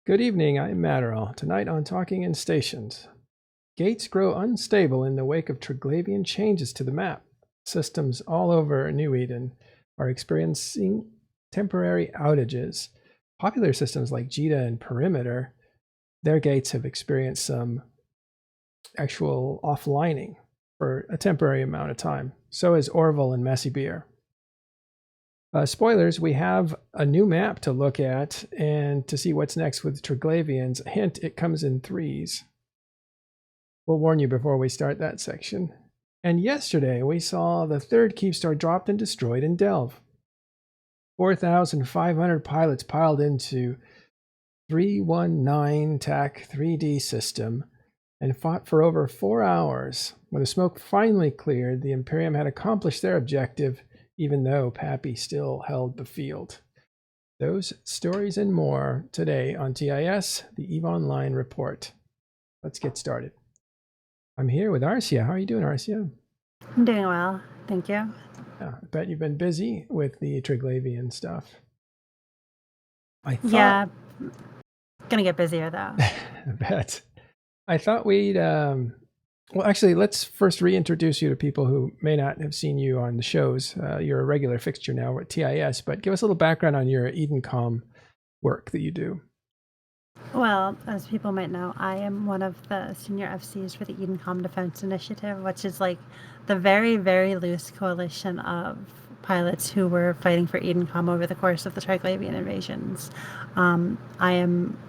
Good evening, I'm Matterall. Tonight on Talking in Stations. Gates grow unstable in the wake of Triglavian changes to the map. Systems all over New Eden are experiencing temporary outages. Popular systems like Jita and Perimeter, their gates have experienced some actual offlining for a temporary amount of time. So is Orville and Messy Beer. Spoilers, we have a new map to look at and to see what's next with Triglavians. Hint, it comes in threes. We'll warn you before we start that section. And yesterday we saw the third Keepstar dropped and destroyed in Delve. 4,500 pilots piled into 319 TAC 3D system and fought for over 4 hours. When the smoke finally cleared, the Imperium had accomplished their objective, even though Pappy still held the field. Those stories and more today on TIS, the EVE Online report. Let's get started. I'm here with Arcia. How are you doing, Arcia? I'm doing well, thank you. Yeah, I bet you've been busy with the Triglavian stuff. Yeah, gonna get busier though. I bet. I thought we'd well, actually, let's first reintroduce you to people who may not have seen you on the shows. You're a regular fixture now at TIS, but give us a little background on your EdenCom work that you do. Well, as people might know, I am one of the senior FCs for the EdenCom Defense Initiative, which is like the very, very loose coalition of pilots who were fighting for EdenCom over the course of the Triglavian invasions. I am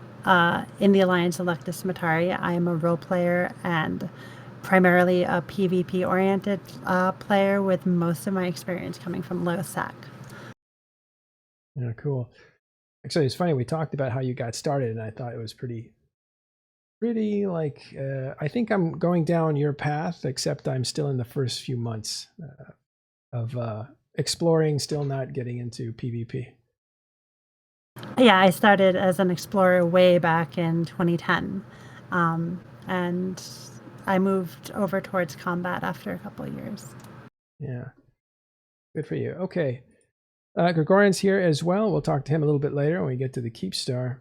in the Alliance Electus Matari. I am a role player and primarily a PvP-oriented player, with most of my experience coming from low sec. Yeah, cool. Actually, it's funny, we talked about how you got started, and I thought it was pretty like, I think I'm going down your path, except I'm still in the first few months of exploring, still not getting into PvP. Yeah, I started as an explorer way back in 2010, and I moved over towards combat after a couple of years. Yeah, good for you. Okay, Gregorian's here as well. We'll talk to him a little bit later when we get to the Keepstar.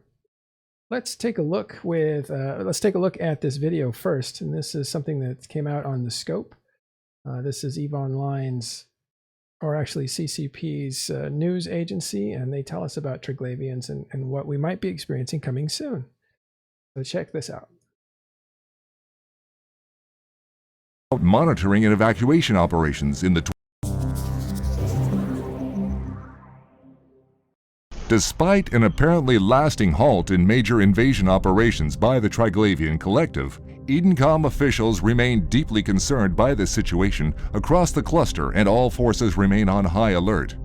Let's take a look at this video first, and this is something that came out on the scope. This is EVE Online's, or actually CCP's news agency, and they tell us about Triglavians and what we might be experiencing coming soon. So check this out. Monitoring and evacuation operations in the Despite an apparently lasting halt in major invasion operations by the Triglavian Collective, EdenCom officials remain deeply concerned by this situation across the cluster, and all forces remain on high alert.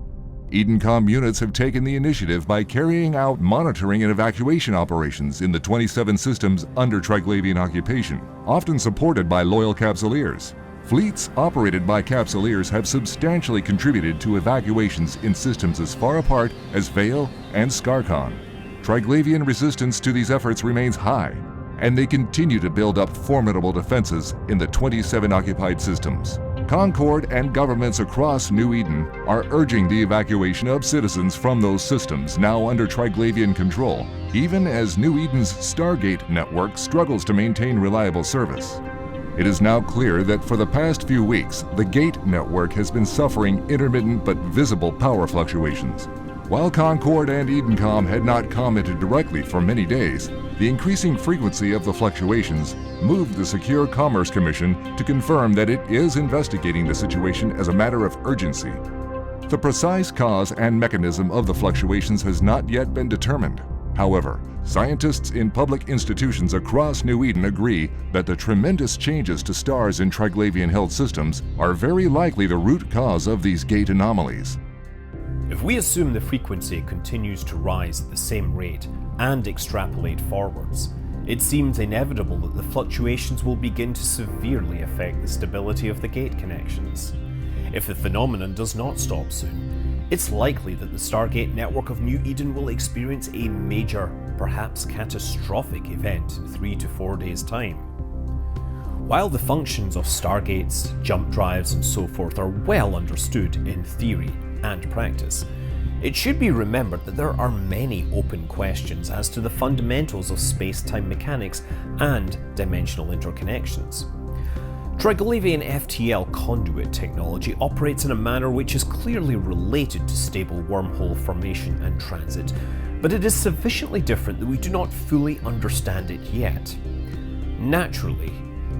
EdenCom units have taken the initiative by carrying out monitoring and evacuation operations in the 27 systems under Triglavian occupation, often supported by loyal Capsuleers. Fleets operated by Capsuleers have substantially contributed to evacuations in systems as far apart as Vale and Skarkon. Triglavian resistance to these efforts remains high, and they continue to build up formidable defenses in the 27 occupied systems. Concord and governments across New Eden are urging the evacuation of citizens from those systems now under Triglavian control, even as New Eden's Stargate network struggles to maintain reliable service. It is now clear that for the past few weeks, the Gate network has been suffering intermittent but visible power fluctuations. While Concord and EdenCom had not commented directly for many days, the increasing frequency of the fluctuations moved the Secure Commerce Commission to confirm that it is investigating the situation as a matter of urgency. The precise cause and mechanism of the fluctuations has not yet been determined. However, scientists in public institutions across New Eden agree that the tremendous changes to stars in Triglavian-held systems are very likely the root cause of these gate anomalies. If we assume the frequency continues to rise at the same rate and extrapolate forwards, it seems inevitable that the fluctuations will begin to severely affect the stability of the gate connections. If the phenomenon does not stop soon, it's likely that the Stargate network of New Eden will experience a major, perhaps catastrophic event in 3 to 4 days' time. While the functions of Stargates, jump drives and so forth are well understood in theory and practice, It should be remembered that there are many open questions as to the fundamentals of space-time mechanics and dimensional interconnections. Triglavian FTL conduit technology operates in a manner which is clearly related to stable wormhole formation and transit, but it is sufficiently different that we do not fully understand it yet. Naturally,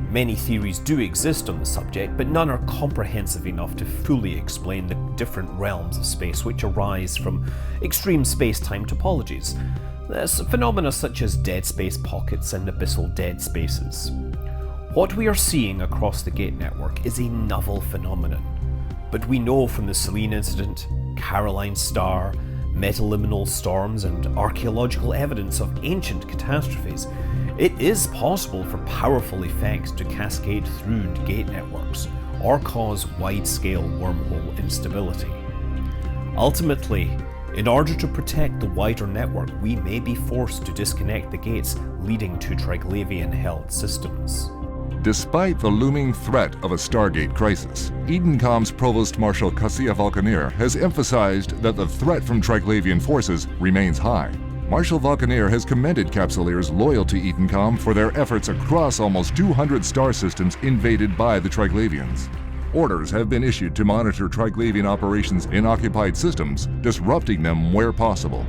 many theories do exist on the subject, but none are comprehensive enough to fully explain the different realms of space which arise from extreme space-time topologies, phenomena such as dead space pockets and abyssal dead spaces. What we are seeing across the gate network is a novel phenomenon, but we know from the Selene incident, Caroline Star, metaliminal storms and archaeological evidence of ancient catastrophes, it is possible for powerful effects to cascade through gate networks or cause wide-scale wormhole instability. Ultimately, in order to protect the wider network, we may be forced to disconnect the gates leading to Triglavian-held systems. Despite the looming threat of a Stargate crisis, Edencom's Provost Marshal Cassia Vulcaneer has emphasized that the threat from Triglavian forces remains high. Marshal Vulcaneer has commended Capsuleers loyal to Edencom for their efforts across almost 200 star systems invaded by the Triglavians. Orders have been issued to monitor Triglavian operations in occupied systems, disrupting them where possible.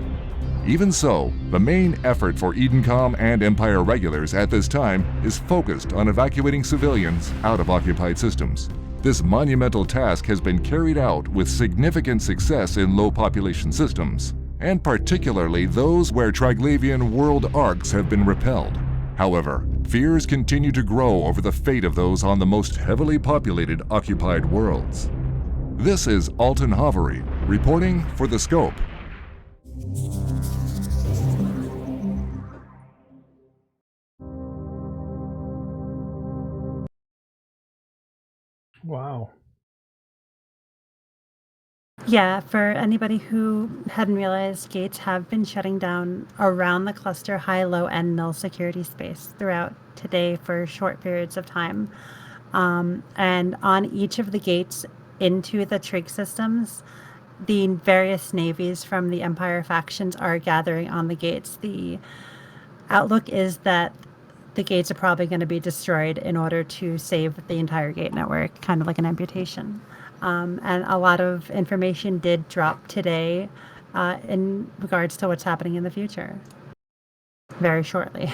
Even so, the main effort for Edencom and Empire regulars at this time is focused on evacuating civilians out of occupied systems. This monumental task has been carried out with significant success in low-population systems, and particularly those where Triglavian world arcs have been repelled. However, fears continue to grow over the fate of those on the most heavily populated occupied worlds. This is Alton Hovery, reporting for The Scope. Wow. Yeah, for anybody who hadn't realized, gates have been shutting down around the cluster high, low, and null security space throughout today for short periods of time. And on each of the gates into the Trig systems, the various navies from the Empire factions are gathering on the gates. The outlook is that the gates are probably going to be destroyed in order to save the entire gate network, kind of like an amputation. And a lot of information did drop today in regards to what's happening in the future, very shortly.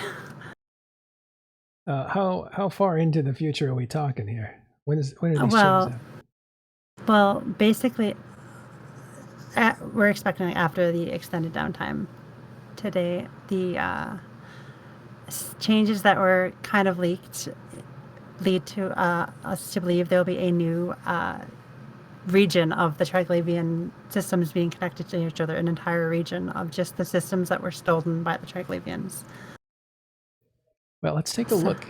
How far into the future are we talking here? When are these changes happen? Well, basically, we're expecting after the extended downtime today, the changes that were kind of leaked lead to us to believe there will be a new region of the Triglavian systems being connected to each other, an entire region of just the systems that were stolen by the Triglavians. Well, let's take a look.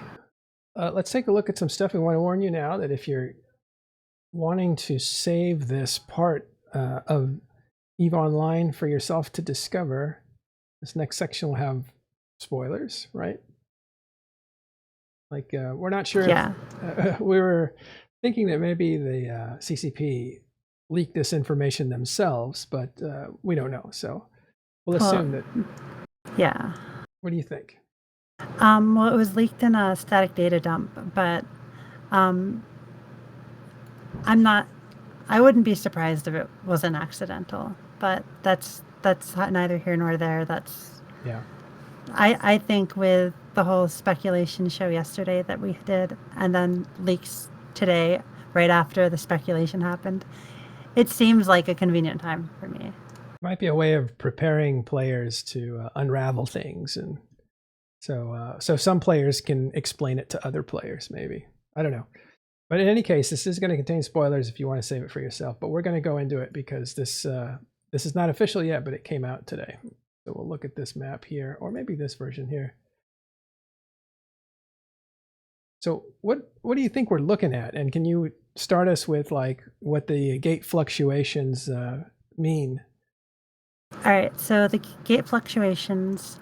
Let's take a look at some stuff. We want to warn you now that if you're wanting to save this part of EVE Online for yourself to discover, this next section will have spoilers, right? Like, we're not sure. Yeah. If, we were thinking that maybe the CCP leaked this information themselves, but we don't know. So we'll assume that. Yeah. What do you think? Well, it was leaked in a static data dump, but I wouldn't be surprised if it wasn't accidental, but that's neither here nor there. Yeah. I think with the whole speculation show yesterday that we did, and then leaks today, right after the speculation happened, it seems like a convenient time for me. Might be a way of preparing players to unravel things, and so some players can explain it to other players, maybe. I don't know. But in any case, this is going to contain spoilers if you want to save it for yourself. But we're going to go into it because this is not official yet, but it came out today. So we'll look at this map here, or maybe this version here. So what do you think we're looking at? And can you start us with like what the gate fluctuations mean? All right. So the gate fluctuations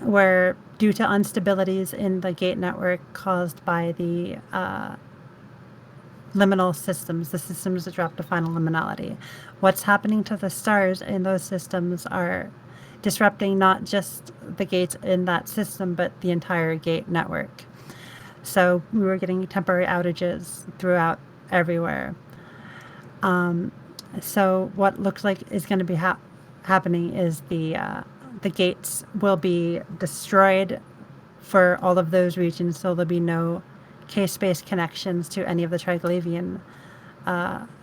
were due to instabilities in the gate network caused by the liminal systems, the systems that drop to final liminality. What's happening to the stars in those systems are disrupting not just the gates in that system, but the entire gate network. So we were getting temporary outages throughout everywhere. So what looks like is going to be happening is the gates will be destroyed for all of those regions, so there'll be no K-space connections to any of the Triglavian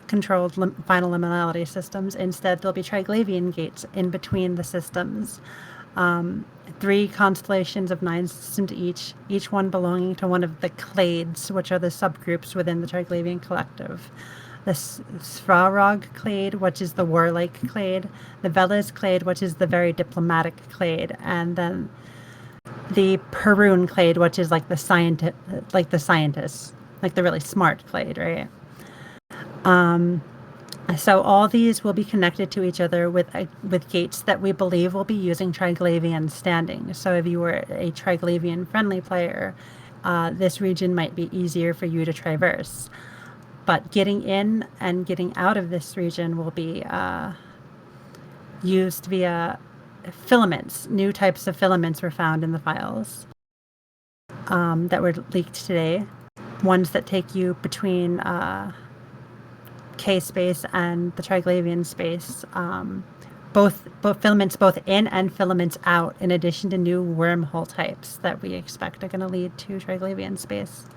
controlled final liminality systems. Instead, there'll be Triglavian gates in between the systems. 3 constellations of 9 systems each one belonging to one of the clades, which are the subgroups within the Triglavian collective. The Svrarog clade, which is the warlike clade, the Veles clade, which is the very diplomatic clade, and then the Perun clade, which is like the scientists, like the really smart clade, right? So all these will be connected to each other with gates that we believe will be using Triglavian standing. So if you were a Triglavian friendly player, this region might be easier for you to traverse. But getting in and getting out of this region will be used via filaments. New types of filaments were found in the files that were leaked today. Ones that take you between K-space and the Triglavian space. Both filaments both in and filaments out, in addition to new wormhole types that we expect are going to lead to Triglavian space.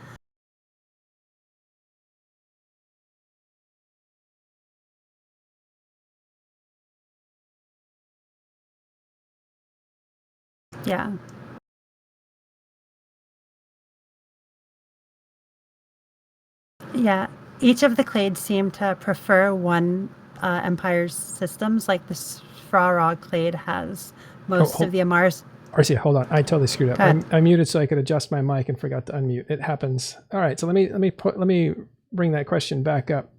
Yeah. Yeah. Each of the clades seem to prefer one empire's systems. Like the Svrarog clade has most of the Amars. Arcia, hold on. I totally screwed up. I muted so I could adjust my mic and forgot to unmute. It happens. All right. So let me bring that question back up.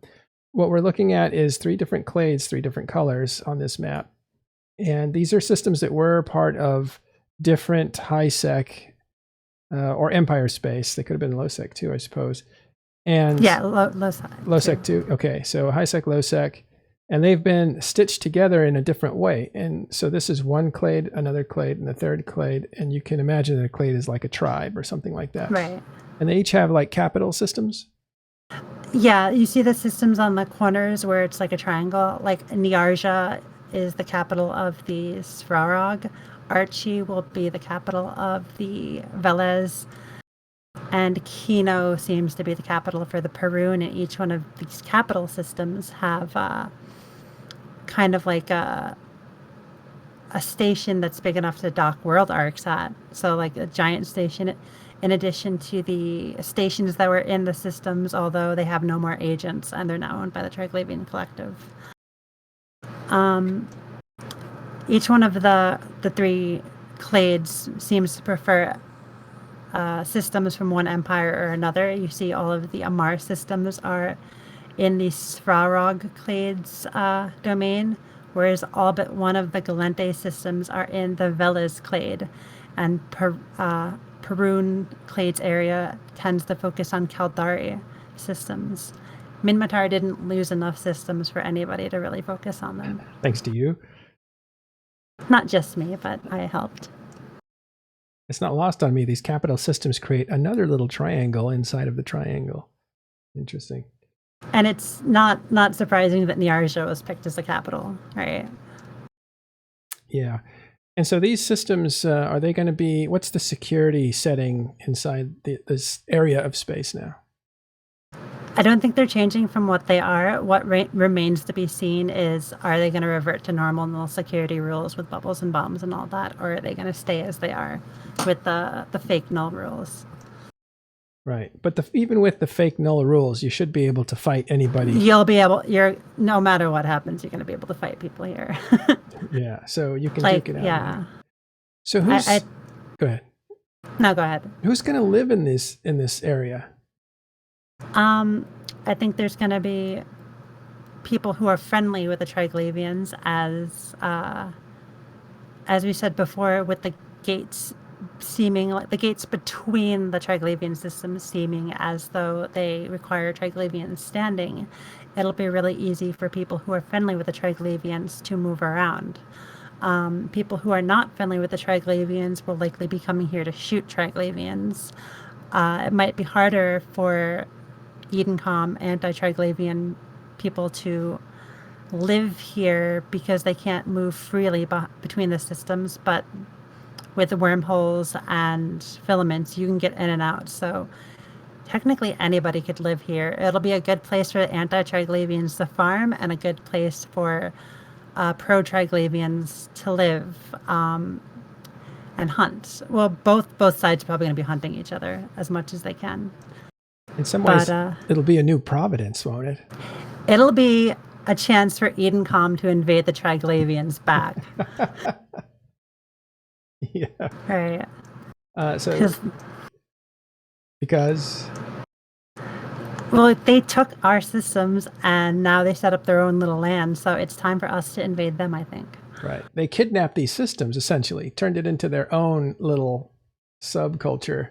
What we're looking at is 3 different clades, 3 different colors on this map. And these are systems that were part of different high-sec or empire space. They could have been low-sec too, I suppose. And yeah, low-sec. Low-sec too. Okay, so high-sec, low-sec. And they've been stitched together in a different way. And so this is one clade, another clade, and a third clade. And you can imagine that a clade is like a tribe or something like that. Right. And they each have like capital systems? Yeah, you see the systems on the corners where it's like a triangle. Like Niarja is the capital of the Svrarog. Archie will be the capital of the Veles. And Kino seems to be the capital for the Perun. And each one of these capital systems have kind of like a station that's big enough to dock world arcs at. So like a giant station, in addition to the stations that were in the systems, although they have no more agents and they're now owned by the Triglavian Collective. Each one of the 3 clades seems to prefer systems from one empire or another. You see all of the Amar systems are in the Svrarog clade's domain, whereas all but one of the Galente systems are in the Veles clade, and Perun clade's area tends to focus on Kaldari systems. Minmatar didn't lose enough systems for anybody to really focus on them. Thanks to you. Not just me, but I helped. It's not lost on me. These capital systems create another little triangle inside of the triangle. Interesting. And it's not surprising that Niarja was picked as the capital, right? Yeah. And so these systems, are they going to be, what's the security setting inside this area of space now? I don't think they're changing from what they are. What remains to be seen is, are they going to revert to normal null security rules with bubbles and bombs and all that, or are they going to stay as they are with the fake null rules? Right. But even with the fake null rules, you should be able to fight anybody. No matter what happens, you're going to be able to fight people here. Yeah. So you can like, duke it out. Yeah. Right? So who's, go ahead. No, go ahead. Who's going to live in this area? I think there's going to be people who are friendly with the Triglavians, as we said before, with the gates seeming like the gates between the Triglavian systems seeming as though they require Triglavians standing, it'll be really easy for people who are friendly with the Triglavians to move around. People who are not friendly with the Triglavians will likely be coming here to shoot Triglavians. It might be harder for Edencom anti-Triglavian people to live here because they can't move freely between the systems, but with the wormholes and filaments, you can get in and out. So technically anybody could live here. It'll be a good place for anti-Triglavians to farm and a good place for pro-Triglavians to live and hunt. Well, both sides are probably going to be hunting each other as much as they can. In some ways, it'll be a new Providence, won't it? It'll be a chance for Edencom to invade the Triglavians back. Yeah. Right. Because well, they took our systems and now they set up their own little land, so it's time for us to invade them, I think. Right. They kidnapped these systems, essentially, turned it into their own little subculture.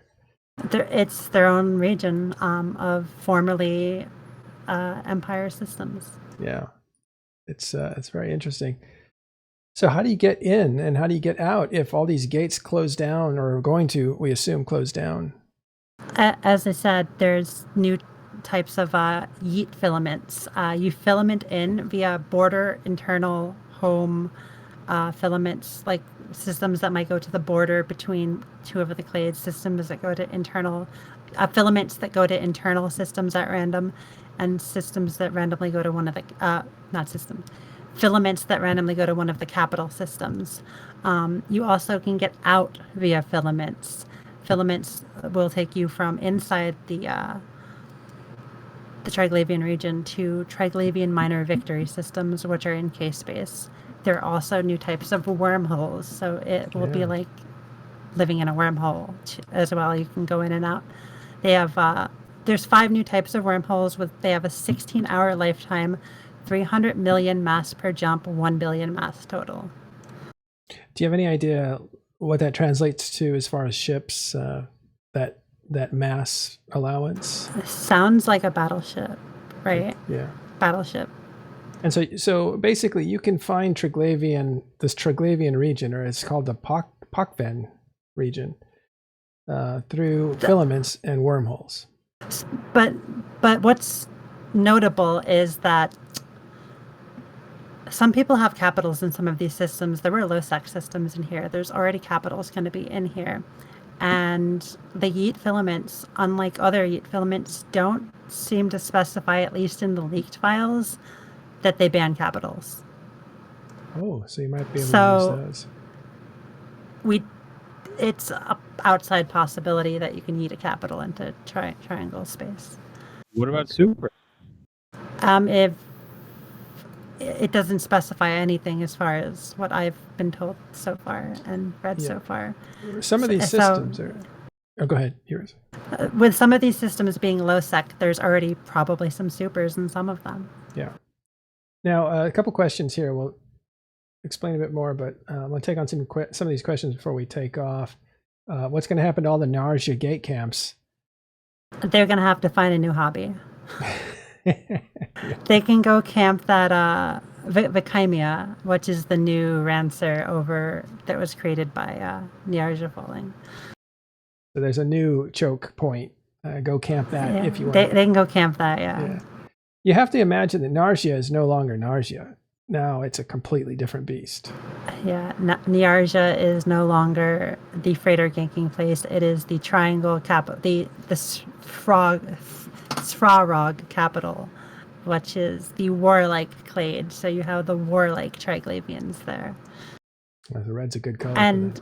It's their own region of formerly Empire systems. Yeah. It's very interesting. So how do you get in and how do you get out if all these gates close down or are going to, we assume, close down? As I said, there's new types of yeet filaments. You filament in via border internal home filaments, like systems that might go to the border between two of the clades, systems that go to internal, filaments that go to internal systems at random, and systems that randomly go to one of the, filaments that randomly go to one of the capital systems. You also can get out via filaments. Filaments will take you from inside the Triglavian region to Triglavian minor victory systems, which are in K-space. There are also new types of wormholes, so it will be like living in a wormhole as well. You can go in and out. They have there's 5 new types of wormholes. They have a 16-hour lifetime, 300 million mass per jump, 1 billion mass total. Do you have any idea what that translates to as far as ships? That mass allowance? It sounds like a battleship, right? Yeah. Battleship. And so basically you can find this Triglavian region, or it's called the Pokven region, through filaments and wormholes. But what's notable is that some people have capitals in some of these systems. There were low-sec systems in here. There's already capitals going to be in here. And the yeet filaments, unlike other yeet filaments, don't seem to specify, at least in the leaked files, that they ban capitals. Oh, so you might be able to use those. It's an outside possibility that you can yeet a capital into triangle space. What about super? If it doesn't specify anything as far as what I've been told so far and read so far. Some of these systems are... Oh, go ahead. Yours. With some of these systems being low-sec, there's already probably some supers in some of them. Yeah. Now, a couple questions here. We'll explain a bit more, but I'll take on some of these questions before we take off. What's going to happen to all the Narja gate camps? They're going to have to find a new hobby. They can go camp that Vikimia, which is the new Rancer that was created by Narja Falling. So there's a new choke point. Go camp that if you want. They can go camp that, yeah. You have to imagine that Narja is no longer Narja. Now it's a completely different beast. Yeah, Narja is no longer the freighter ganking place. It is the triangle capital, the Svrarog capital, which is the warlike clade. So you have the warlike Triglavians there. Well, the red's a good color. And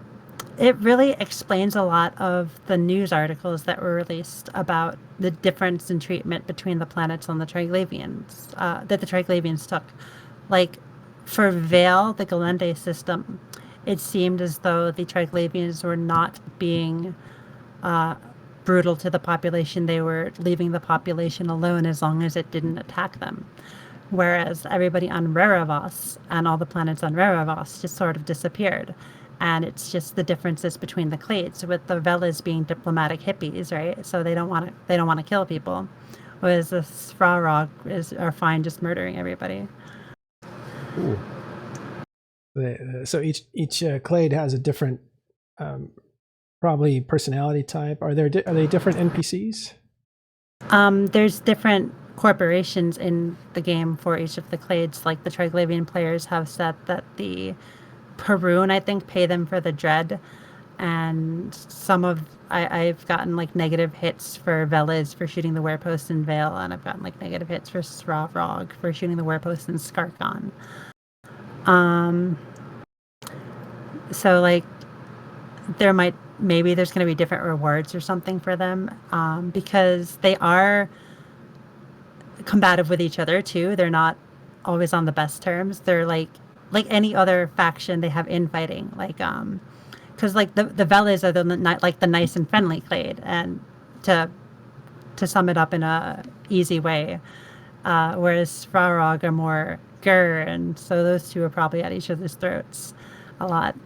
it really explains a lot of the news articles that were released about the difference in treatment between the planets on the Triglavians, that the Triglavians took. Like, for Vale, the Galende system, it seemed as though the Triglavians were not being brutal to the population. They were leaving the population alone as long as it didn't attack them. Whereas everybody on Reravos and all the planets on Reravos just sort of disappeared. and it's just the differences between the clades, with the Velas being diplomatic hippies, right? So they don't want to kill people, whereas the Svrarog are fine just murdering everybody. Ooh. So each clade has a different, probably personality type. Are they different NPCs? There's different corporations in the game for each of the clades. Like the Triglavian players have said that the Perun, I think, pay them for the dread, and I've gotten like negative hits for Veles for shooting the Werepost in Vale, and I've gotten like negative hits for Svrarog for shooting the Werepost in Skarkon. So like maybe there's going to be different rewards or something for them, because they are combative with each other too. They're not always on the best terms. They're like any other faction, they have infighting, like because like the Veles are the nice and friendly clade, and to sum it up in a easy way, whereas Svrarog are more Gur, and so those two are probably at each other's throats a lot.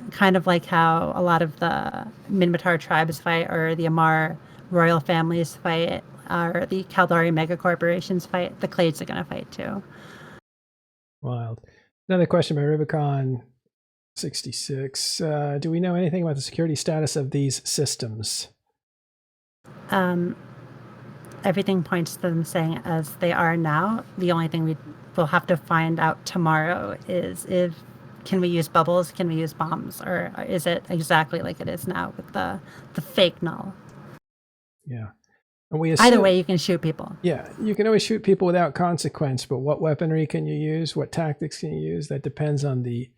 Kind of like how a lot of the Minmatar tribes fight, or the Amar royal families fight, or the Kaldari mega corporations fight, the clades are going to fight too. Wild. Another question by Rubicon 66. Do we know anything about the security status of these systems? Everything points to them saying as they are now. The only thing we will have to find out tomorrow is can we use bubbles, can we use bombs, or is it exactly like it is now with the fake null? Yeah. And either way, you can shoot people. Yeah, you can always shoot people without consequence, but what weaponry can you use? What tactics can you use? That depends on the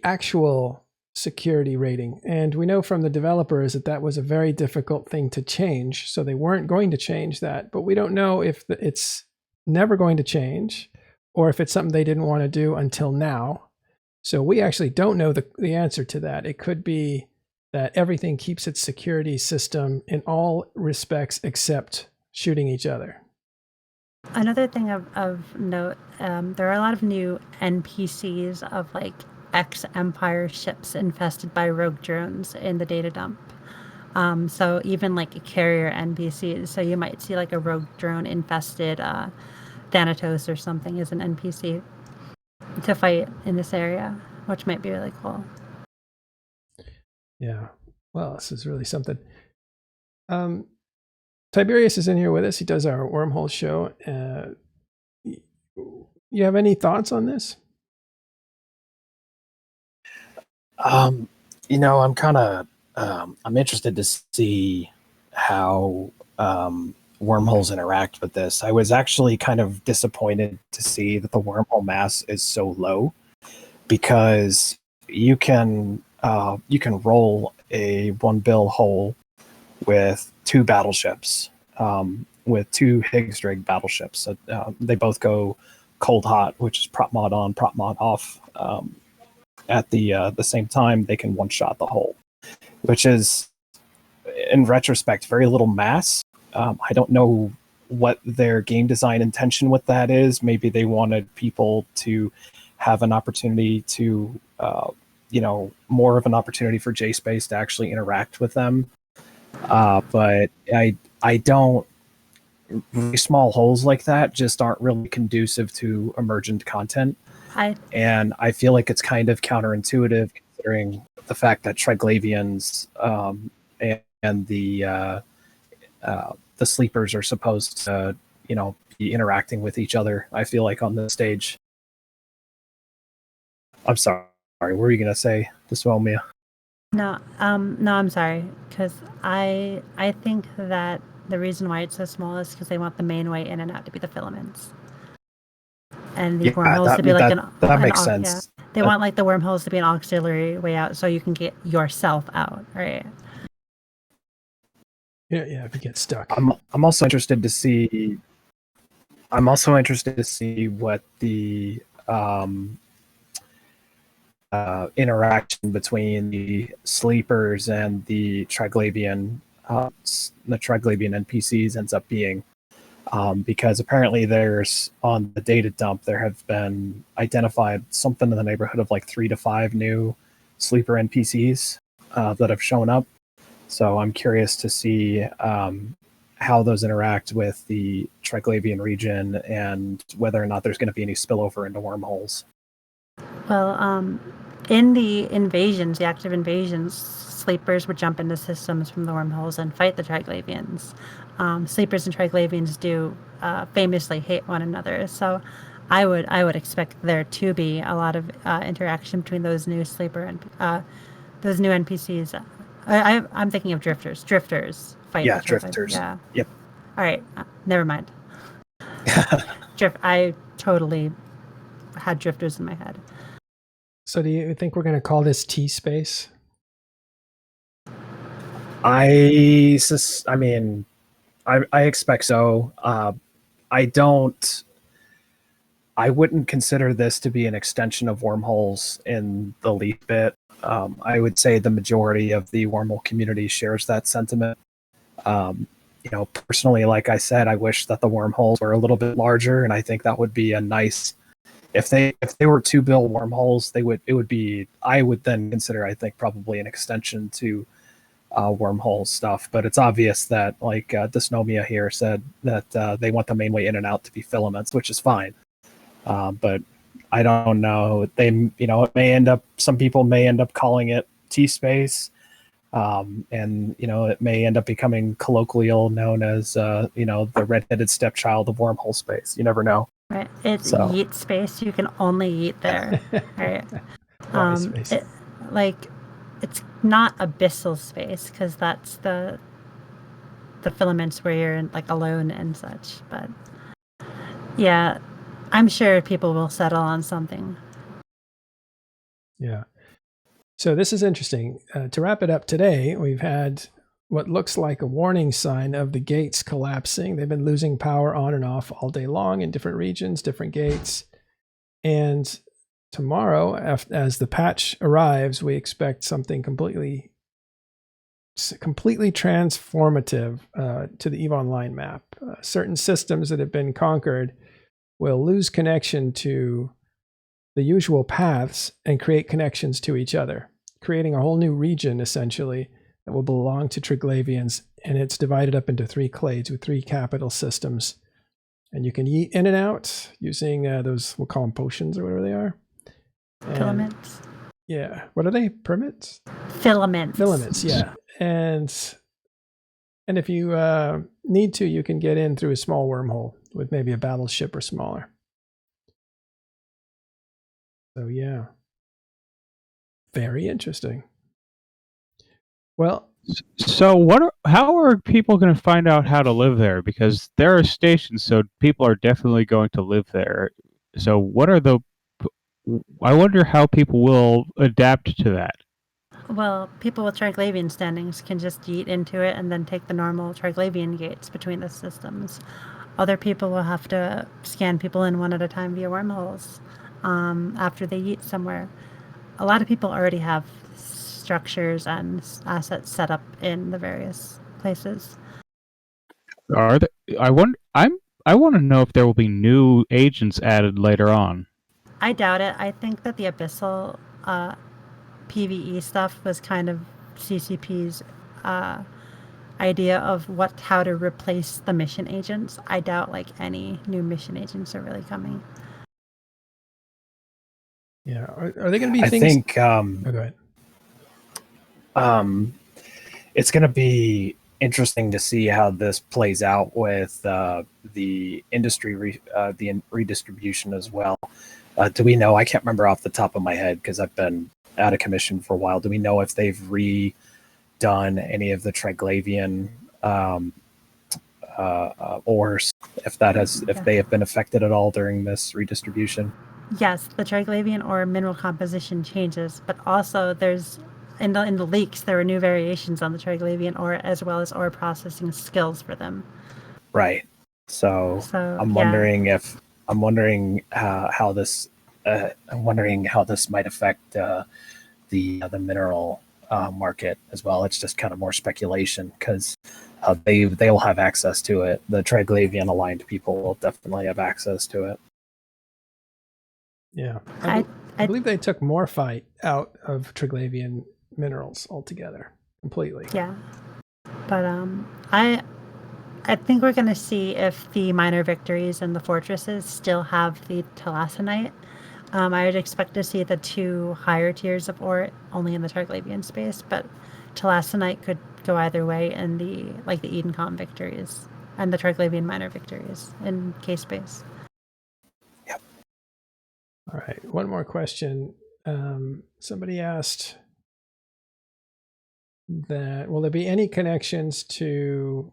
actual security rating. And we know from the developers that was a very difficult thing to change, so they weren't going to change that. But we don't know if it's never going to change, or if it's something they didn't want to do until now. So we actually don't know the answer to that. It could be that everything keeps its security system in all respects except shooting each other. Another thing of note, there are a lot of new NPCs of like ex-Empire ships infested by rogue drones in the data dump. So even like carrier NPCs. So you might see like a rogue drone infested Thanatos or something as an NPC to fight in this area, which might be really cool. Yeah. Well, this is really something. Tiberius is in here with us. He does our Wormhole show. You have any thoughts on this? I'm kind of I'm interested to see how wormholes interact with this. I was actually kind of disappointed to see that the wormhole mass is so low, because you can roll a 1 bill hole with 2 battleships, with 2 Higgsrig battleships. So, they both go cold hot, which is prop mod on, prop mod off. At the same time, they can one-shot the hole, which is, in retrospect, very little mass. I don't know what their game design intention with that is. Maybe they wanted people to have an opportunity to, more of an opportunity for JSpace to actually interact with them. But I don't. Really small holes like that just aren't really conducive to emergent content. And I feel like it's kind of counterintuitive, considering the fact that Triglavians and the sleepers are supposed to, be interacting with each other. I feel like on the stage. I'm sorry. What were you gonna say, Dyswelmia? No, I'm sorry, because I think that the reason why it's so small is because they want the main way in and out to be the filaments, and the wormholes to be like that makes sense. Yeah. They want like the wormholes to be an auxiliary way out, so you can get yourself out, right? Yeah, if you get stuck. I'm also interested to see. I'm also interested to see what the interaction between the sleepers and the Triglavian NPCs ends up being. because apparently there's, on the data dump, there have been identified something in the neighborhood of like 3 to 5 new sleeper NPCs that have shown up. So I'm curious to see how those interact with the Triglavian region and whether or not there's going to be any spillover into wormholes. Well, in the invasions, the active invasions, sleepers would jump into systems from the wormholes and fight the Triglavians. Sleepers and Triglavians do famously hate one another, so I would expect there to be a lot of interaction between those new sleeper and those new NPCs. I'm thinking of drifters. Drifters fight. Yeah, the Triglavians. drifters. Yeah. Yep. All right. Never mind. I totally had drifters in my head. So do you think we're going to call this T-space? I expect so. I wouldn't consider this to be an extension of wormholes in the least bit. I would say the majority of the wormhole community shares that sentiment. Personally, like I said, I wish that the wormholes were a little bit larger, and I think that would be a nice. If they were 2 bill wormholes, I would then consider, I think, probably an extension to wormhole stuff. But it's obvious that, like Dysnomia here said, that they want the main way in and out to be filaments, which is fine. But I don't know. Some people may end up calling it T-space, and it may end up becoming colloquial known as the redheaded stepchild of wormhole space. You never know. Right. It's yeet space. You can only yeet there. Right. It's not abyssal space because that's the filaments where you're like alone and such. But yeah, I'm sure people will settle on something. Yeah. So this is interesting. To wrap it up today, we've had what looks like a warning sign of the gates collapsing. They've been losing power on and off all day long in different regions, different gates. And tomorrow, as the patch arrives, we expect something completely transformative to the EVE Online map. Certain systems that have been conquered will lose connection to the usual paths and create connections to each other, creating a whole new region, essentially, that will belong to Triglavians, and it's divided up into 3 clades with 3 capital systems. And you can yeet in and out using those, we'll call them potions or whatever they are. Filaments. Yeah. What are they? Permits? Filaments. Filaments, yeah. And if you need to, you can get in through a small wormhole with maybe a battleship or smaller. So yeah. Very interesting. Well, so how are people going to find out how to live there? Because there are stations, so people are definitely going to live there. So I wonder how people will adapt to that. Well, people with Triglavian standings can just yeet into it and then take the normal Triglavian gates between the systems. Other people will have to scan people in one at a time via wormholes after they yeet somewhere. A lot of people already have structures and assets set up in the various places. Are there? I want to know if there will be new agents added later on. I doubt it. I think that the abyssal PVE stuff was kind of CCP's idea of how to replace the mission agents. I doubt like any new mission agents are really coming. Yeah, are they going to be things? I think. Go ahead. It's going to be interesting to see how this plays out with the industry the redistribution as well. Do we know? I can't remember off the top of my head because I've been out of commission for a while. Do we know if they've redone any of the Triglavian ores? If they have been affected at all during this redistribution? Yes, the Triglavian ore mineral composition changes, but also there's in the leaks there were new variations on the Triglavian ore as well as ore processing skills for them. Right. So I'm wondering how this might affect the mineral market as well. It's just kind of more speculation because they will have access to it. The Triglavian aligned people will definitely have access to it. Yeah. I believe they took Morphite out of Triglavian minerals altogether, completely. Yeah, but I think we're going to see if the minor victories and the fortresses still have the Talassonite. I would expect to see the 2 higher tiers of ore only in the Triglavian space, but Talassonite could go either way in the Edencom victories and the Triglavian minor victories in K-space. Yep. All right, one more question. Somebody asked that will there be any connections to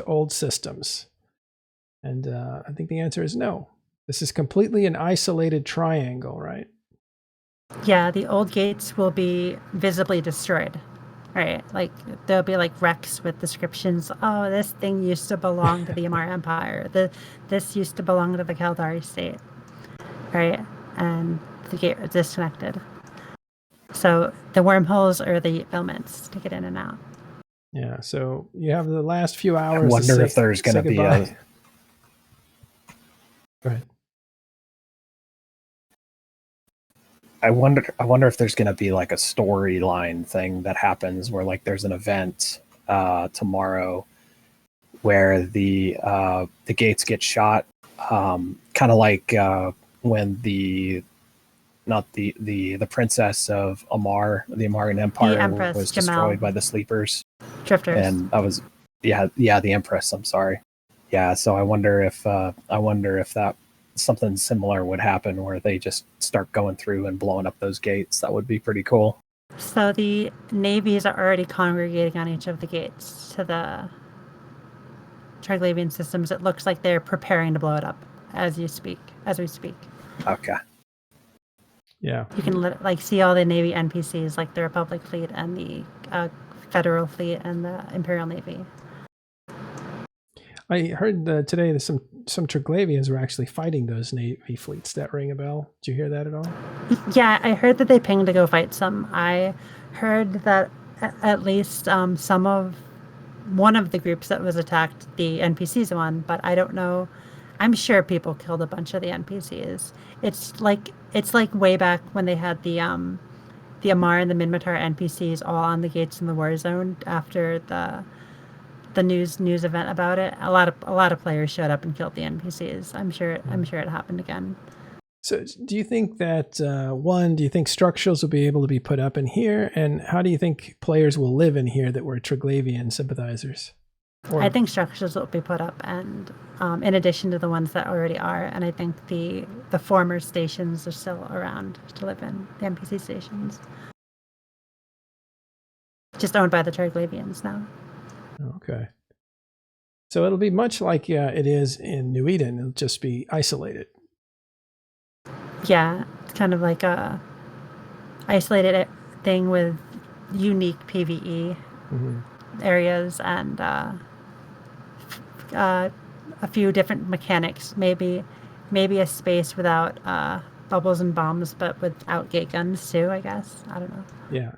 old systems? And I think the answer is no. This is completely an isolated triangle, right? Yeah, the old gates will be visibly destroyed. Right, like there'll be like wrecks with descriptions. Oh, this thing used to belong to the Amar Empire. This used to belong to the Kaldari state. Right, and the gate is disconnected. So the wormholes are the filaments to get in and out. Yeah. So you have the last few hours. I wonder if there's going to be Go ahead. I wonder if there's going to be like a storyline thing that happens where like there's an event tomorrow where the gates get shot, kind of like when the princess of Amar, the Amarian Empire, Empress, was Jamel. destroyed by the sleepers. Drifters. And that was the Empress. I'm sorry. Yeah, so I wonder if that something similar would happen where they just start going through and blowing up those gates. That would be pretty cool. So the navies are already congregating on each of the gates to the Triglavian systems. It looks like they're preparing to blow it up as we speak. Okay. Yeah. You can see all the Navy NPCs, like the Republic fleet and the Federal fleet and the Imperial Navy. I heard today that some Triglavians were actually fighting those Navy fleets. That ring a bell? Did you hear that at all? Yeah, I heard that they pinged to go fight some. I heard that at least one of the groups that was attacked, the NPCs won, but I don't know. I'm sure people killed a bunch of the NPCs. It's like way back when they had the Amar and the Minmatar NPCs all on the gates in the war zone after the news event about it. A lot of players showed up and killed the NPCs. I'm sure it happened again. So do you think that do you think structures will be able to be put up in here, and how do you think players will live in here that were Triglavian sympathizers? I think structures will be put up, and in addition to the ones that already are, and I think the former stations are still around to live in, the NPC stations. Just owned by the Triglavians now. Okay. So it'll be much like it is in New Eden. It'll just be isolated. Yeah, it's kind of like a isolated thing with unique PVE areas and a few different mechanics. Maybe a space without bubbles and bombs, but without gate guns too, I guess. I don't know. Yeah.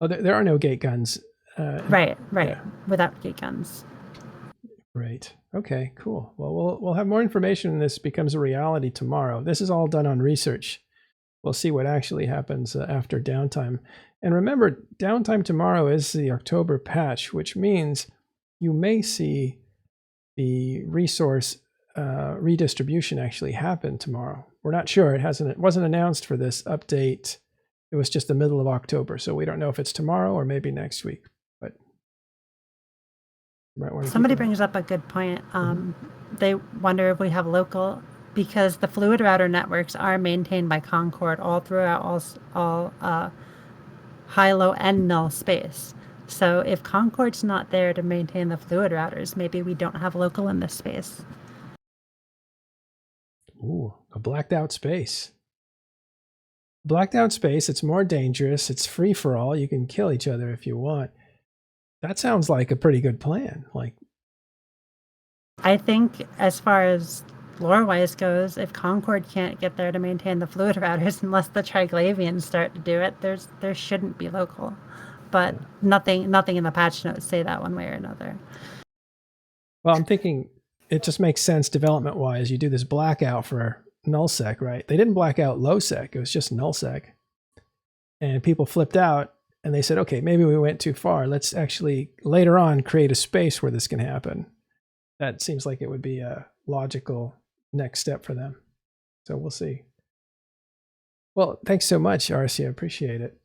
Oh, there are no gate guns. Right. Yeah. Without gate guns. Right. Okay, cool. Well, we'll have more information when this becomes a reality tomorrow. This is all done on research. We'll see what actually happens after downtime. And remember, downtime tomorrow is the October patch, which means you may see the resource redistribution actually happen tomorrow. We're not sure. It wasn't announced for this update. It was just the middle of October, so we don't know if it's tomorrow or maybe next week. But somebody brings up a good point. They wonder if we have local, because the fluid router networks are maintained by Concord all throughout all high, low, and null space. So if Concord's not there to maintain the fluid routers, maybe we don't have local in this space. Ooh, a blacked out space. Blacked out space, it's more dangerous. It's free for all. You can kill each other if you want. That sounds like a pretty good plan. Like, I think as far as lore-wise goes, if Concord can't get there to maintain the fluid routers unless the Triglavians start to do it, there shouldn't be local. But nothing in the patch notes say that one way or another. Well, I'm thinking it just makes sense development-wise. You do this blackout for nullsec, right? They didn't black out lowsec. It was just nullsec. And people flipped out, and they said, okay, maybe we went too far. Let's actually, later on, create a space where this can happen. That seems like it would be a logical next step for them. So we'll see. Well, thanks so much, RC. I appreciate it.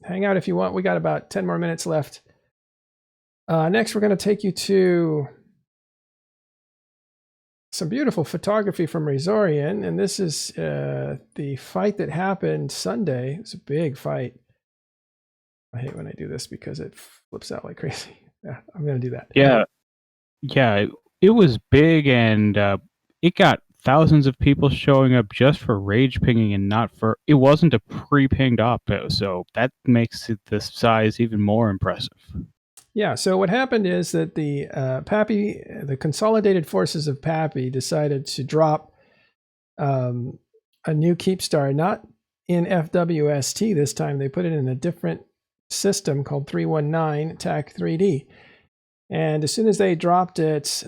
Hang out if you want. We got about 10 more minutes left. Next, we're going to take you to some beautiful photography from Razorian, and this is the fight that happened Sunday. It's a big fight. I hate when I do this because it flips out like crazy. Yeah, I'm going to do that. Yeah, it was big, and it got thousands of people showing up just for rage pinging and not for... It wasn't a pre-pinged oppo, so that makes it the size even more impressive. Yeah, so what happened is that the the consolidated forces of Pappy decided to drop a new Keepstar, not in FWST this time. They put it in a different system called 319 TAC 3D. And as soon as they dropped it,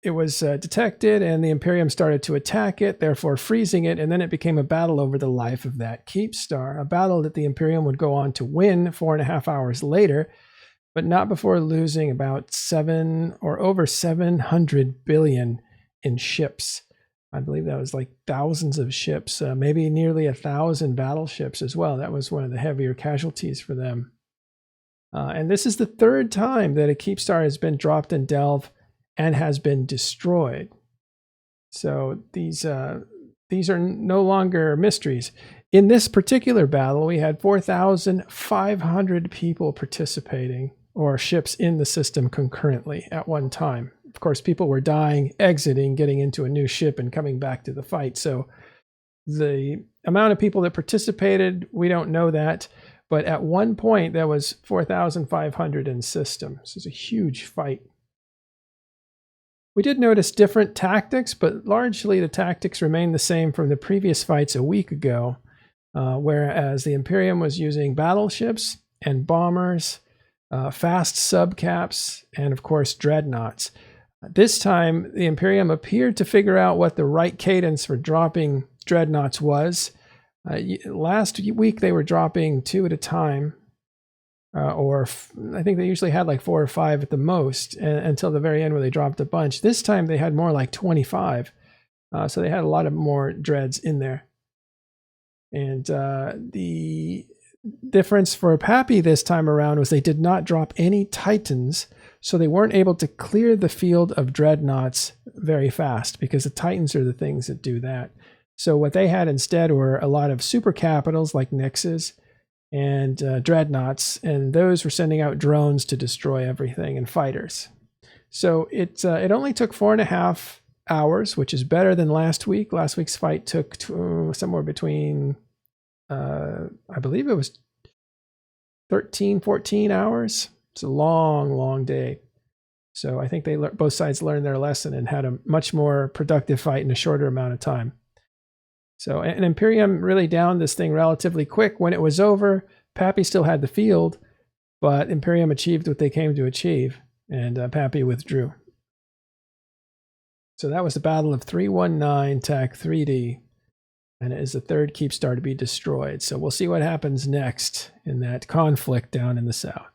it was detected, and the Imperium started to attack it, therefore freezing it, and then it became a battle over the life of that Keepstar, a battle that the Imperium would go on to win 4.5 hours later, but not before losing about over 700 billion in ships. I believe that was like thousands of ships, maybe nearly 1,000 battleships as well. That was one of the heavier casualties for them. And this is the third time that a Keepstar has been dropped in Delve and has been destroyed. So these are no longer mysteries. In this particular battle, we had 4,500 people participating, or ships in the system concurrently at one time. Of course, people were dying, exiting, getting into a new ship, and coming back to the fight. So the amount of people that participated, we don't know that. But at one point, there was 4,500 in system. This is a huge fight. We did notice different tactics, but largely the tactics remained the same from the previous fights a week ago, whereas the Imperium was using battleships and bombers, fast subcaps, and of course dreadnoughts. This time, the Imperium appeared to figure out what the right cadence for dropping dreadnoughts was. Last week, they were dropping 2 at a time. I think they usually had like 4 or 5 at the most until the very end where they dropped a bunch. This time they had more like 25. So they had a lot of more dreads in there. And the difference for Pappy this time around was they did not drop any Titans. So they weren't able to clear the field of dreadnoughts very fast because the Titans are the things that do that. So what they had instead were a lot of super capitals like Nyxes and dreadnoughts, and those were sending out drones to destroy everything, and fighters. So it only took 4.5 hours, which is better than last week. Last week's fight took somewhere between, I believe it was 13, 14 hours. It's a long, long day. So I think both sides learned their lesson and had a much more productive fight in a shorter amount of time. So, and Imperium really downed this thing relatively quick. When it was over, Pappy still had the field, but Imperium achieved what they came to achieve, and Pappy withdrew. So that was the Battle of 319 TAC 3D, and it is the third Keepstar to be destroyed. So we'll see what happens next in that conflict down in the south.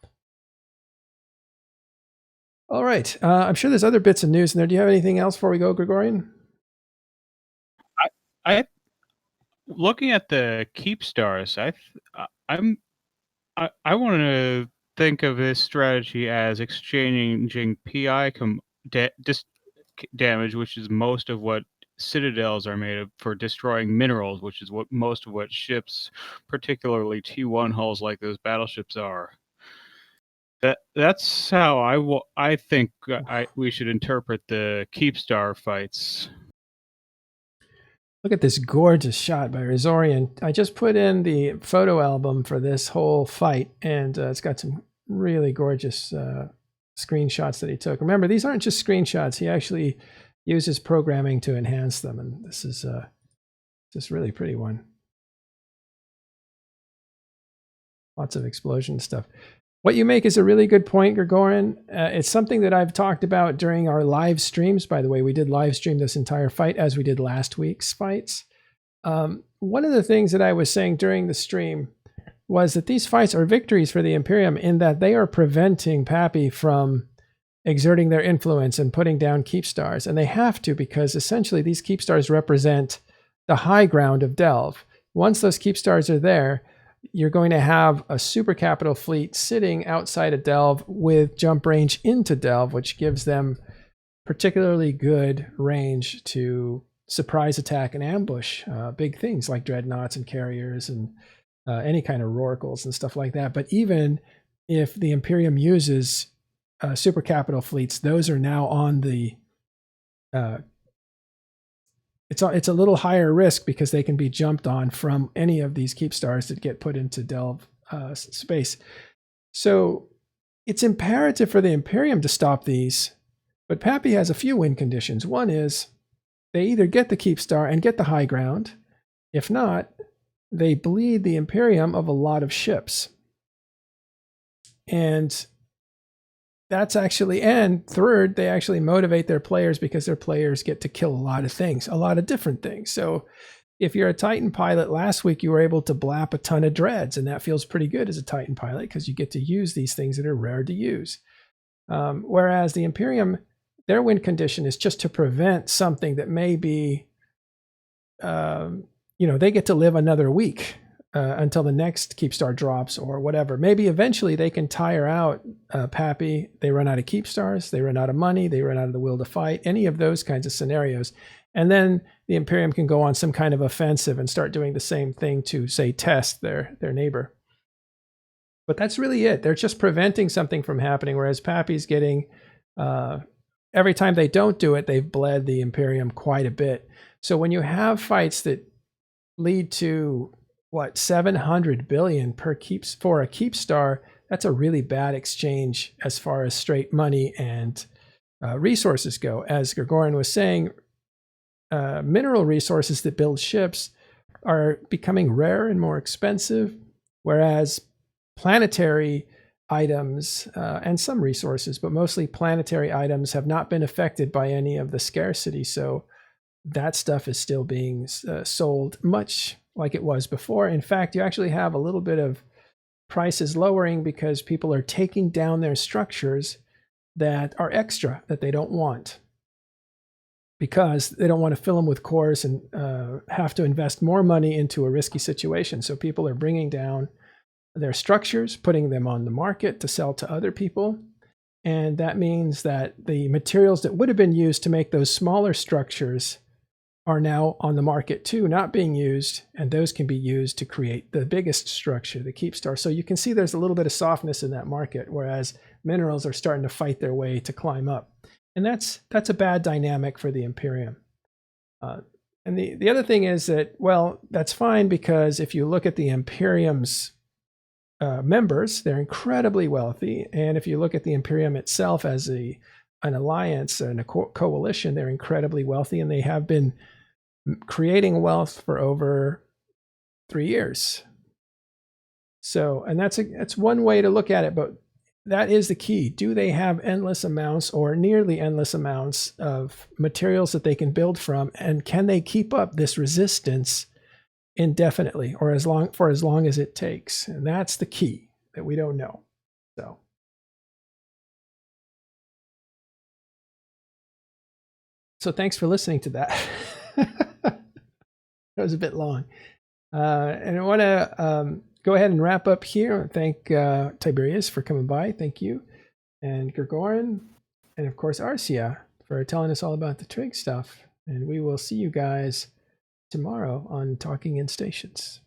All right, I'm sure there's other bits of news in there. Do you have anything else before we go, Gregorian? Looking at the Keepstars, I want to think of this strategy as exchanging PI damage, which is most of what citadels are made of, for destroying minerals, which is what most of what ships, particularly T1 hulls like those battleships, are. That's how I think we should interpret the Keepstar fights. Look at this gorgeous shot by Razorian. I just put in the photo album for this whole fight, and it's got some really gorgeous screenshots that he took. Remember, these aren't just screenshots. He actually uses programming to enhance them, and this is just really pretty one. Lots of explosion stuff. What you make is a really good point, Gregorian. It's something that I've talked about during our live streams. By the way, we did live stream this entire fight as we did last week's fights. One of the things that I was saying during the stream was that these fights are victories for the Imperium in that they are preventing Pappy from exerting their influence and putting down keep stars. And they have to, because essentially these keep stars represent the high ground of Delve. Once those keep stars are there, you're going to have a super capital fleet sitting outside of Delve with jump range into Delve, which gives them particularly good range to surprise attack and ambush big things like dreadnoughts and carriers and any kind of rorquals and stuff like that. But even if the Imperium uses super capital fleets, those are now on the it's a little higher risk because they can be jumped on from any of these keep stars that get put into Delve space. So it's imperative for the Imperium to stop these, but Pappy has a few win conditions. One is they either get the keep star and get the high ground. If not, they bleed the Imperium of a lot of ships. And that's actually, and third, they actually motivate their players because their players get to kill a lot of things, a lot of different things. So if you're a Titan pilot, last week you were able to blap a ton of dreads, and that feels pretty good as a Titan pilot because you get to use these things that are rare to use. Whereas the Imperium, their win condition is just to prevent something that may be, they get to live another week until the next keep star drops or whatever. Maybe eventually they can tire out Pappy. They run out of keep stars, they run out of money, they run out of the will to fight, any of those kinds of scenarios. And then the Imperium can go on some kind of offensive and start doing the same thing to, say, test their neighbor. But that's really it. They're just preventing something from happening, whereas Pappy's getting, every time they don't do it, they've bled the Imperium quite a bit. So when you have fights that lead to 700 billion for a keep star, that's a really bad exchange as far as straight money and resources go. As Gregorian was saying, mineral resources that build ships are becoming rare and more expensive, whereas planetary items and some resources, but mostly planetary items, have not been affected by any of the scarcity. So that stuff is still being sold much like it was before. In fact, you actually have a little bit of prices lowering because people are taking down their structures that are extra, that they don't want, because they don't want to fill them with cores and have to invest more money into a risky situation. So people are bringing down their structures, putting them on the market to sell to other people. And that means that the materials that would have been used to make those smaller structures are now on the market too, not being used, and those can be used to create the biggest structure, the keep star. So you can see there's a little bit of softness in that market, whereas minerals are starting to fight their way to climb up. And that's a bad dynamic for the Imperium. And the other thing is that, well, that's fine, because if you look at the Imperium's members, they're incredibly wealthy. And if you look at the Imperium itself as an alliance and a coalition, they're incredibly wealthy, and they have been creating wealth for over 3 years. So, and that's one way to look at it, but that is the key. Do they have endless amounts or nearly endless amounts of materials that they can build from, and can they keep up this resistance indefinitely, or for as long as it takes? And that's the key that we don't know. So thanks for listening to that. That was a bit long. And I want to go ahead and wrap up here. Thank Tiberius for coming by. Thank you. And Gregorian, and of course Arcia for telling us all about the trig stuff. And we will see you guys tomorrow on Talking in Stations.